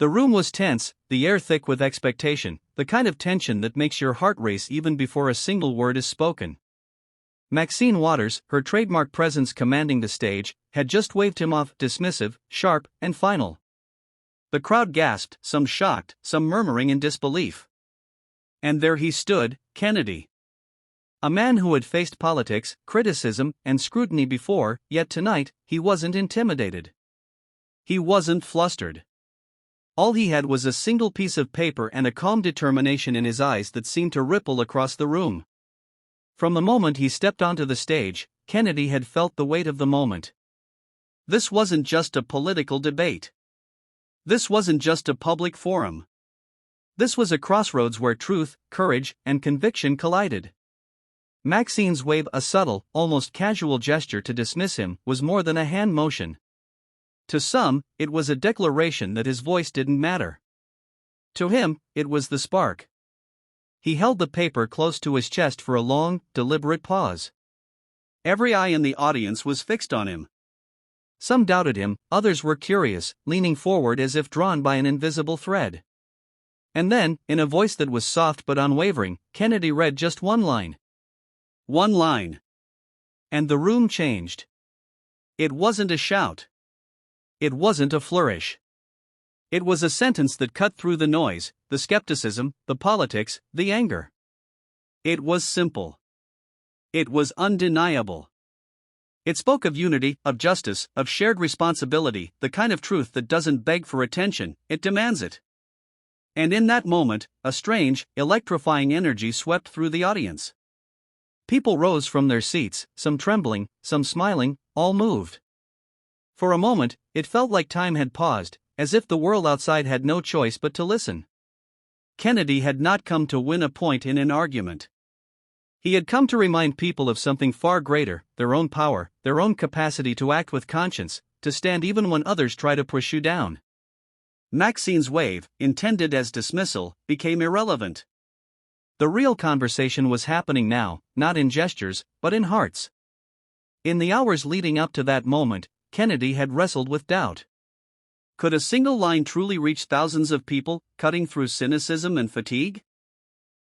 The room was tense, the air thick with expectation, the kind of tension that makes your heart race even before a single word is spoken. Maxine Waters, her trademark presence commanding the stage, had just waved him off, dismissive, sharp, and final. The crowd gasped, some shocked, some murmuring in disbelief. And there he stood, Kennedy. A man who had faced politics, criticism, and scrutiny before, yet tonight, he wasn't intimidated. He wasn't flustered. All he had was a single piece of paper and a calm determination in his eyes that seemed to ripple across the room. From the moment he stepped onto the stage, Kennedy had felt the weight of the moment. This wasn't just a political debate. This wasn't just a public forum. This was a crossroads where truth, courage, and conviction collided. Maxine's wave, a subtle, almost casual gesture to dismiss him, was more than a hand motion. To some, it was a declaration that his voice didn't matter. To him, it was the spark. He held the paper close to his chest for a long, deliberate pause. Every eye in the audience was fixed on him. Some doubted him, others were curious, leaning forward as if drawn by an invisible thread. And then, in a voice that was soft but unwavering, Kennedy read just one line. One line. And the room changed. It wasn't a shout. It wasn't a flourish. It was a sentence that cut through the noise, the skepticism, the politics, the anger. It was simple. It was undeniable. It spoke of unity, of justice, of shared responsibility, the kind of truth that doesn't beg for attention, it demands it. And in that moment, a strange, electrifying energy swept through the audience. People rose from their seats, some trembling, some smiling, all moved. For a moment, it felt like time had paused, as if the world outside had no choice but to listen. Kennedy had not come to win a point in an argument. He had come to remind people of something far greater, their own power, their own capacity to act with conscience, to stand even when others try to push you down. Maxine's wave, intended as dismissal, became irrelevant. The real conversation was happening now, not in gestures, but in hearts. In the hours leading up to that moment, Kennedy had wrestled with doubt. Could a single line truly reach thousands of people, cutting through cynicism and fatigue?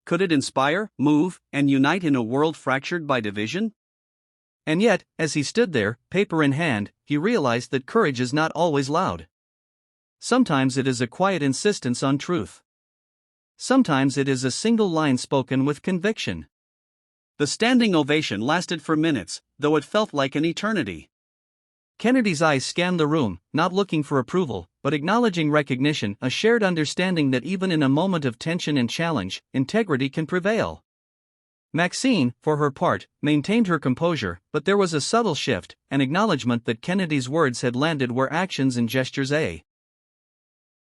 Could it inspire, move, and unite in a world fractured by division? And yet, as he stood there, paper in hand, he realized that courage is not always loud. Sometimes it is a quiet insistence on truth. Sometimes it is a single line spoken with conviction. The standing ovation lasted for minutes, though it felt like an eternity. Kennedy's eyes scanned the room, not looking for approval, but acknowledging recognition, a shared understanding that even in a moment of tension and challenge, integrity can prevail. Maxine, for her part, maintained her composure, but there was a subtle shift, an acknowledgement that Kennedy's words had landed where actions and gestures